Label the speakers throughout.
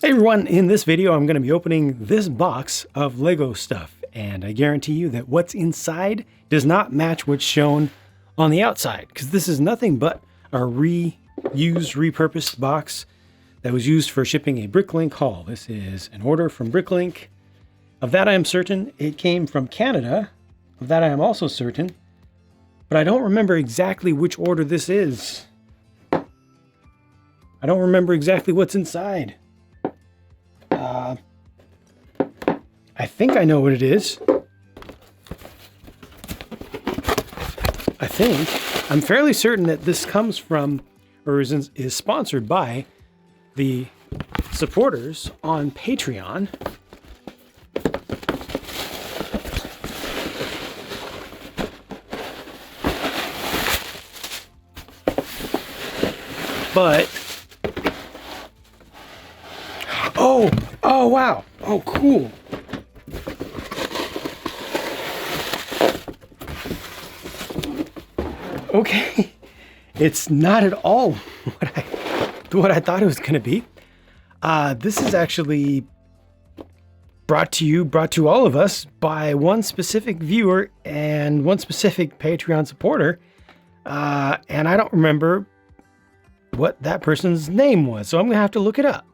Speaker 1: Hey everyone, in this video I'm going to be opening this box of Lego stuff, and I guarantee you that what's inside does not match what's shown on the outside, because this is nothing but a repurposed box that was used for shipping a Bricklink haul. This is an order from Bricklink. Of that I am certain. It came from Canada. Of that I am also certain. But I don't remember exactly which order this is. I don't remember exactly what's inside. I think I know what it is. I'm fairly certain that this comes from, or is sponsored by, the supporters on Patreon. But, oh wow, oh cool. Okay, it's not at all what I thought it was going to be. This is actually brought to all of us by one specific viewer and one specific Patreon supporter. And I don't remember what that person's name was, so I'm going to have to look it up.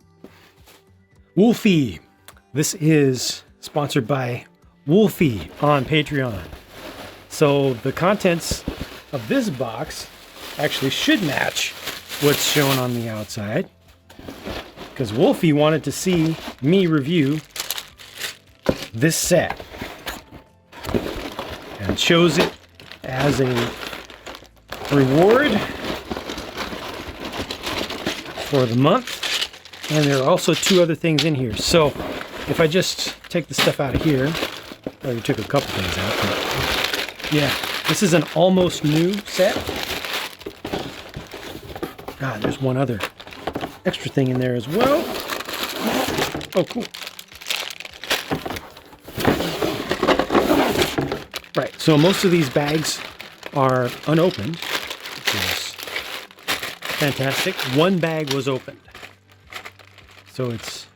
Speaker 1: Wolfie. This is sponsored by Wolfie on Patreon. So the contents of this box actually should match what's shown on the outside, because Wolfie wanted to see me review this set and chose it as a reward for the month. And there are also two other things in here. So if I just take the stuff out of here, I already took a couple things out, but yeah, this is an almost new set. There's one other extra thing in there as well. Oh, cool. Right, so most of these bags are unopened, which is fantastic. One bag was opened. So it's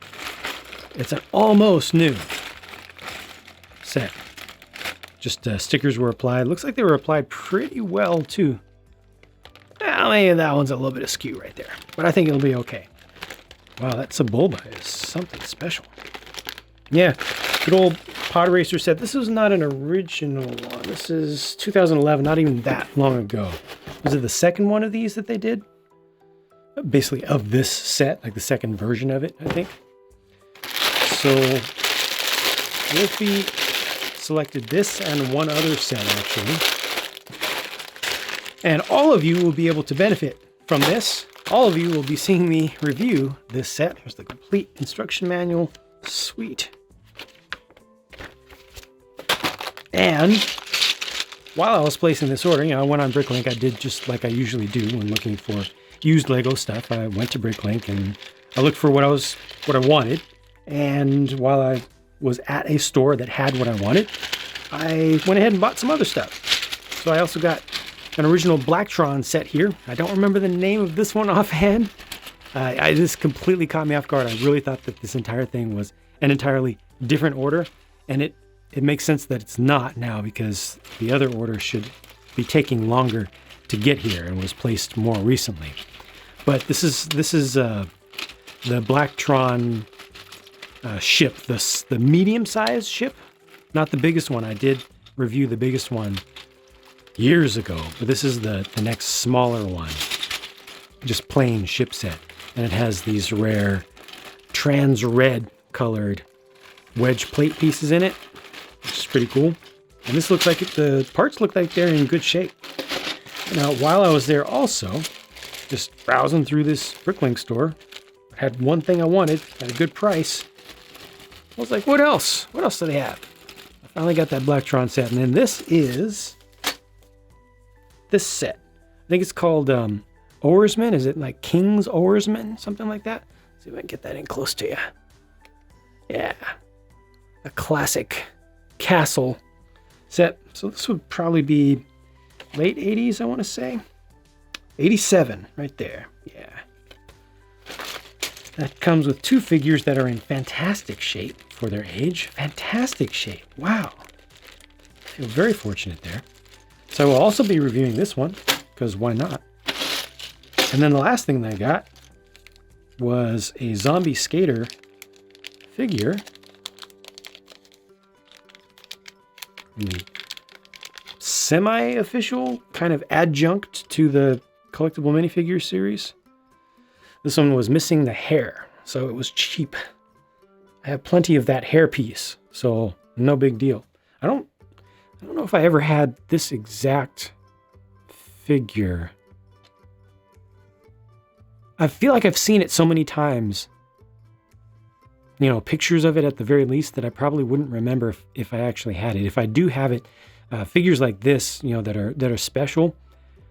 Speaker 1: an almost new set. Just stickers were applied. Looks like they were applied pretty well too. Well, maybe that one's a little bit askew right there, but I think it'll be okay. Wow, that Sebulba is something special. Yeah, good old Pod Racer said this was not an original one. This is 2011, not even that long ago. Was it the second one of these that they did? Basically of this set, like the second version of it, I think. So Wolfie selected this and one other set actually. And all of you will be able to benefit from this. All of you will be seeing me review this set. Here's the complete instruction manual. Sweet. And while I was placing this order, I went on Bricklink. I did just like I usually do when looking for used Lego stuff. I went to Bricklink and I looked for what I wanted. And while I was at a store that had what I wanted, I went ahead and bought some other stuff. So I also got an original Blacktron set here. I don't remember the name of this one offhand. This completely caught me off guard. I really thought that this entire thing was an entirely different order, and it makes sense that it's not now, because the other order should be taking longer to get here and was placed more recently. But this is the Blacktron ship, the medium-sized ship, not the biggest one. I did review the biggest one years ago, but this is the next smaller one, just plain ship set, and it has these rare trans red colored wedge plate pieces in it, which is pretty cool. And this looks like the parts look like they're in good shape. Now, while I was there also, just browsing through this Bricklink store, I had one thing I wanted at a good price. I was like, what else? What else do they have? I finally got that Blacktron set, and then this is this set. I think it's called Oarsman. Is it like King's Oarsman? Something like that. Let's see if I can get that in close to you. Yeah. A classic castle set. So this would probably be late 80s, I want to say. 87, right there. Yeah. That comes with 2 figures that are in fantastic shape for their age. Fantastic shape. Wow. I feel very fortunate there. So I will also be reviewing this one, because why not? And then the last thing that I got was a Zombie Skater figure. The semi-official kind of adjunct to the collectible minifigure series. This one was missing the hair, so it was cheap. I have plenty of that hair piece, so no big deal. I don't know if I ever had this exact figure. I feel like I've seen it so many times, you know, pictures of it at the very least, that I probably wouldn't remember if I actually had it. If I do have it, figures like this, you know, that are special,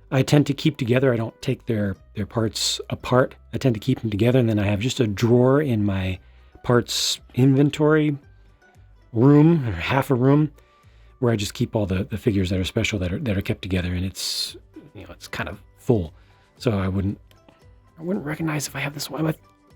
Speaker 1: I tend to keep together. I don't take their parts apart. I tend to keep them together, and then I have just a drawer in my parts inventory room, or half a room, where I just keep all the figures that are special that are kept together, and it's, you know, it's kind of full. So I wouldn't recognize if I have this one.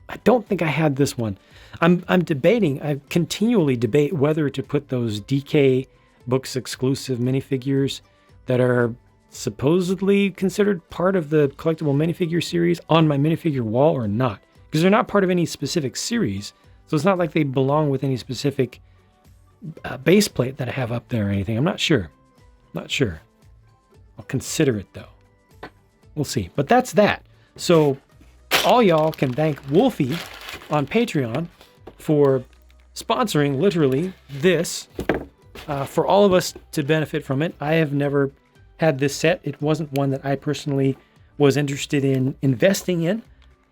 Speaker 1: I don't think I had this one. I'm debating. I continually debate whether to put those DK Books exclusive minifigures that are supposedly considered part of the collectible minifigure series on my minifigure wall or not, because they're not part of any specific series. So it's not like they belong with any specific base plate that I have up there or anything. I'm not sure. Not sure. I'll consider it though. We'll see. But that's that. So all y'all can thank Wolfie on Patreon for sponsoring literally this, for all of us to benefit from it. I have never had this set. It wasn't one that I personally was interested in investing in,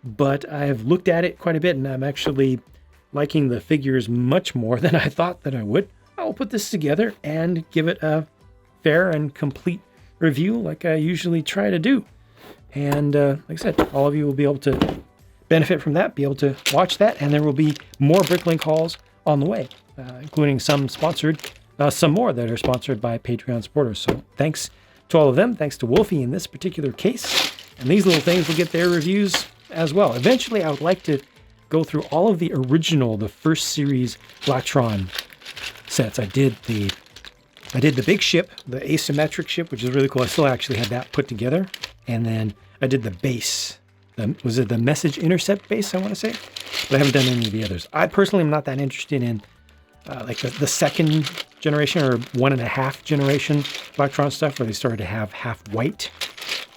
Speaker 1: but I've looked at it quite a bit, and I'm actually liking the figures much more than I thought that I would. I will put this together and give it a fair and complete review like I usually try to do. And like I said, all of you will be able to benefit from that, be able to watch that, and there will be more Bricklink hauls on the way, including some sponsored, some more that are sponsored by Patreon supporters. So thanks to all of them. Thanks to Wolfie in this particular case. And these little things will get their reviews as well. Eventually, I would like to go through all of the original, the first series Blacktron sets. I did the big ship, the asymmetric ship, which is really cool. I still actually had that put together. And then I did the base. Was it the Message Intercept base, I want to say? But I haven't done any of the others. I personally am not that interested in like the second generation or 1.5 generation Blacktron stuff, where they started to have half white.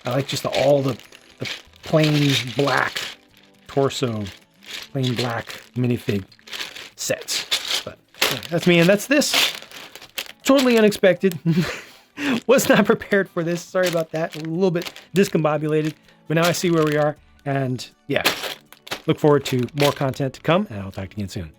Speaker 1: I like just all the plain black torso, plain black minifig sets. But yeah, that's me, and that's this. Totally unexpected. Was not prepared for this. Sorry about that. A little bit discombobulated, but now I see where we are, and yeah, look forward to more content to come, and I'll talk to you again soon.